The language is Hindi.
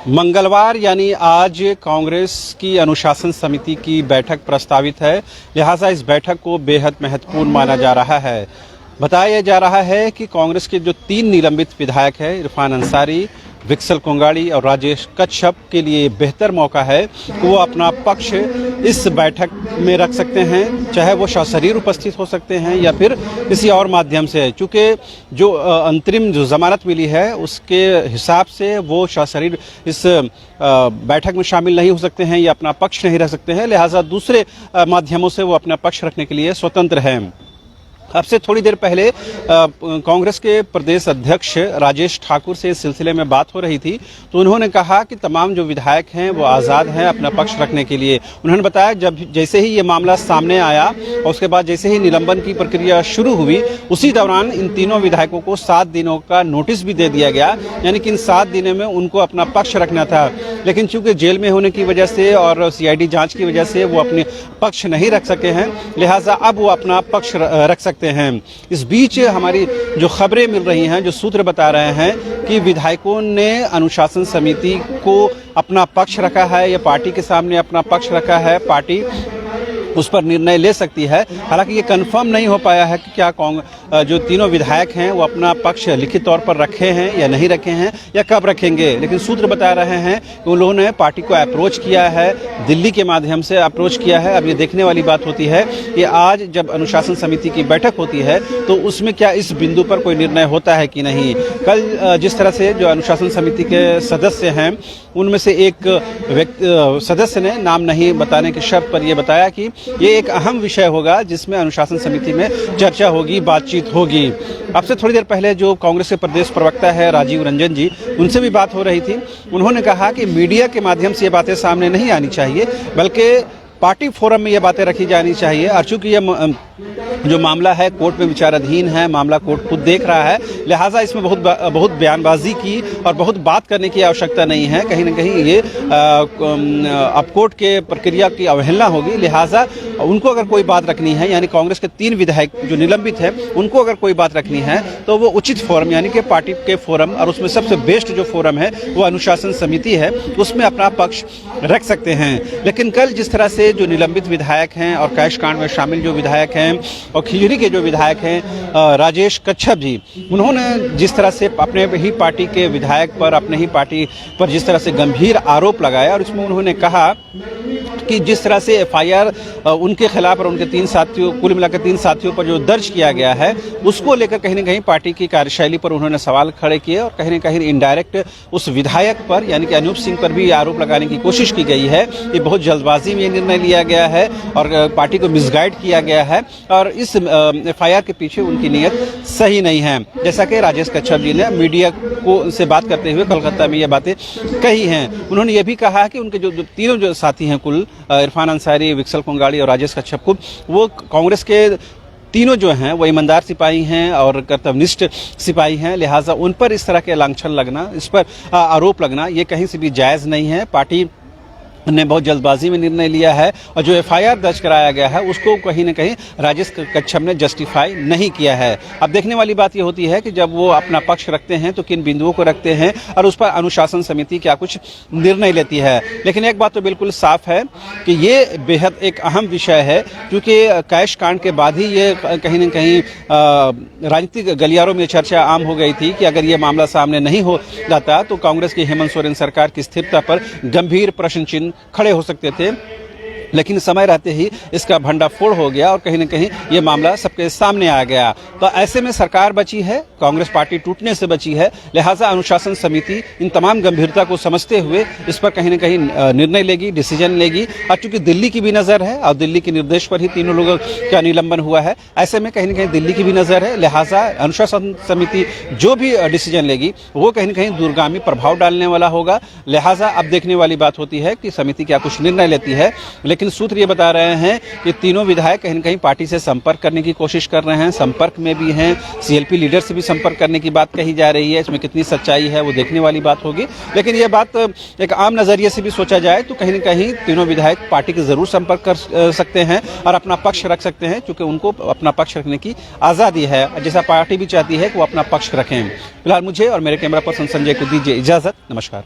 मंगलवार यानी आज कांग्रेस की अनुशासन समिति की बैठक प्रस्तावित है, लिहाजा इस बैठक को बेहद महत्वपूर्ण माना जा रहा है। बताया जा रहा है कि कांग्रेस के जो 3 निलंबित विधायक हैं, इरफान अंसारी, विक्सल कोंगाड़ी और राजेश कच्छप के लिए बेहतर मौका है कि वो अपना पक्ष इस बैठक में रख सकते हैं, चाहे वो सशरीर उपस्थित हो सकते हैं या फिर किसी और माध्यम से। चूँकि जो अंतरिम जो जमानत मिली है उसके हिसाब से वो सशरीर इस बैठक में शामिल नहीं हो सकते हैं या अपना पक्ष नहीं रख सकते हैं, लिहाजा दूसरे माध्यमों से वो अपना पक्ष रखने के लिए स्वतंत्र हैं। अब से थोड़ी देर पहले कांग्रेस के प्रदेश अध्यक्ष राजेश ठाकुर से इस सिलसिले में बात हो रही थी, तो उन्होंने कहा कि तमाम जो विधायक हैं वो आज़ाद हैं अपना पक्ष रखने के लिए। उन्होंने बताया जैसे ही ये मामला सामने आया और उसके बाद जैसे ही निलंबन की प्रक्रिया शुरू हुई, उसी दौरान इन तीनों विधायकों को 7 दिनों का नोटिस भी दे दिया गया, यानी कि इन 7 दिनों में उनको अपना पक्ष रखना था। लेकिन चूंकि जेल में होने की वजह से और CID जाँच की वजह से वो अपने पक्ष नहीं रख सके हैं, लिहाजा अब वो अपना पक्ष रख सकते हैं। इस बीच हमारी जो खबरें मिल रही हैं, जो सूत्र बता रहे हैं कि विधायकों ने अनुशासन समिति को अपना पक्ष रखा है या पार्टी के सामने अपना पक्ष रखा है, पार्टी उस पर निर्णय ले सकती है। हालांकि ये कंफर्म नहीं हो पाया है कि क्या जो तीनों विधायक हैं वो अपना पक्ष लिखित तौर पर रखे हैं या नहीं रखे हैं या कब रखेंगे, लेकिन सूत्र बता रहे हैं कि उन लोगों ने पार्टी को अप्रोच किया है, दिल्ली के माध्यम से अप्रोच किया है। अब ये देखने वाली बात होती है कि आज जब अनुशासन समिति की बैठक होती है तो उसमें क्या इस बिंदु पर कोई निर्णय होता है कि नहीं। कल जिस तरह से जो अनुशासन समिति के सदस्य हैं उनमें से एक सदस्य ने नाम नहीं बताने की शर्त पर यह बताया कि ये एक अहम विषय होगा जिसमें अनुशासन समिति में चर्चा होगी, बातचीत होगी। अब से थोड़ी देर पहले जो कांग्रेस के प्रदेश प्रवक्ता है राजीव रंजन जी, उनसे भी बात हो रही थी। उन्होंने कहा कि मीडिया के माध्यम से ये बातें सामने नहीं आनी चाहिए, बल्कि पार्टी फोरम में ये बातें रखी जानी चाहिए। और चूंकि ये जो मामला है कोर्ट में विचाराधीन है, मामला कोर्ट खुद देख रहा है, लिहाजा इसमें बहुत बयानबाजी की और बहुत बात करने की आवश्यकता नहीं है। कहीं ना कहीं ये अब कोर्ट के प्रक्रिया की अवहेलना होगी, लिहाजा उनको अगर कोई बात रखनी है, यानी कांग्रेस के 3 विधायक जो निलंबित हैं उनको अगर कोई बात रखनी है तो वो उचित फोरम यानी कि पार्टी के फोरम, और उसमें सबसे बेस्ट जो फोरम है वो अनुशासन समिति है, उसमें अपना पक्ष रख सकते हैं। लेकिन कल जिस तरह से जो निलंबित विधायक हैं और कैश कांड में शामिल जो विधायक हैं और खिजड़ी के जो विधायक हैं राजेश कच्छप जी, उन्होंने जिस तरह से अपने ही पार्टी के विधायक पर, अपने ही पार्टी पर जिस तरह से गंभीर आरोप लगाया, और इसमें उन्होंने कहा कि जिस तरह से FIR उनके खिलाफ और उनके 3 साथियों, कुल मिलाकर 3 साथियों पर जो दर्ज किया गया है, उसको लेकर कहीं ना कहीं पार्टी की कार्यशैली पर उन्होंने सवाल खड़े किए और कहीं ना कहीं इनडायरेक्ट उस विधायक पर यानी कि अनूप सिंह पर भी आरोप लगाने की कोशिश की गई है। ये बहुत जल्दबाजी में निर्णय लिया गया है और पार्टी को मिसगाइड किया गया है और इस FIR के पीछे उनकी नीयत सही नहीं है। जैसा कि राजेश कच्छप जी ने मीडिया को से बात करते हुए कोलकाता में ये बातें कही हैं। उन्होंने ये भी कहा कि उनके जो तीनों जो साथी हैं, कुल इरफान अंसारी, विक्सल कोंगाड़ी और राजेश कच्छप को, वो कांग्रेस के तीनों जो हैं वो ईमानदार सिपाही हैं और कर्तव्यनिष्ठ सिपाही हैं, लिहाजा उन पर इस तरह के लांछन लगना, इस पर आरोप लगना ये कहीं से भी जायज़ नहीं है। पार्टी ने बहुत जल्दबाजी में निर्णय लिया है और जो FIR दर्ज कराया गया है उसको कहीं ना कहीं राजेश कच्छप ने जस्टिफाई नहीं किया है। अब देखने वाली बात ये होती है कि जब वो अपना पक्ष रखते हैं तो किन बिंदुओं को रखते हैं और उस पर अनुशासन समिति क्या कुछ निर्णय लेती है। लेकिन एक बात तो बिल्कुल साफ है कि ये बेहद एक अहम विषय है, क्योंकि कैश कांड के बाद ही ये कहीं ना कहीं राजनीतिक गलियारों में चर्चा आम हो गई थी कि अगर ये मामला सामने नहीं हो जाता तो कांग्रेस की हेमंत सोरेन सरकार की स्थिरता पर गंभीर प्रश्न चिन्ह खड़े हो सकते थे। लेकिन समय रहते ही इसका भंडाफोड़ हो गया और कहीं न कहीं ये मामला सबके सामने आ गया। तो ऐसे में सरकार बची है, कांग्रेस पार्टी टूटने से बची है, लिहाजा अनुशासन समिति इन तमाम गंभीरता को समझते हुए इस पर कहीं न कहीं निर्णय लेगी, डिसीजन लेगी। और चूंकि दिल्ली की भी नज़र है और दिल्ली के निर्देश पर ही तीनों लोगों का निलंबन हुआ है, ऐसे में कहीं न कहीं दिल्ली की भी नज़र है, लिहाजा अनुशासन समिति जो भी डिसीजन लेगी वो कहीं न कहीं दूरगामी प्रभाव डालने वाला होगा। लिहाजा अब देखने वाली बात होती है कि समिति क्या कुछ निर्णय लेती है। लेकिन सूत्र ये बता रहे हैं कि तीनों विधायक कहीं न कहीं पार्टी से संपर्क करने की कोशिश कर रहे हैं, संपर्क में भी हैं, CLP लीडर से भी संपर्क करने की बात कही जा रही है। इसमें कितनी सच्चाई है वो देखने वाली बात होगी। लेकिन ये बात एक आम नज़रिए से भी सोचा जाए तो कहीं न कहीं तीनों विधायक पार्टी के ज़रूर संपर्क कर सकते हैं और अपना पक्ष रख सकते हैं, क्योंकि उनको अपना पक्ष रखने की आज़ादी है, जैसा पार्टी भी चाहती है कि वो अपना पक्ष रखें। फिलहाल मुझे और मेरे कैमरा पर्सन संजय को दीजिए इजाज़त। नमस्कार।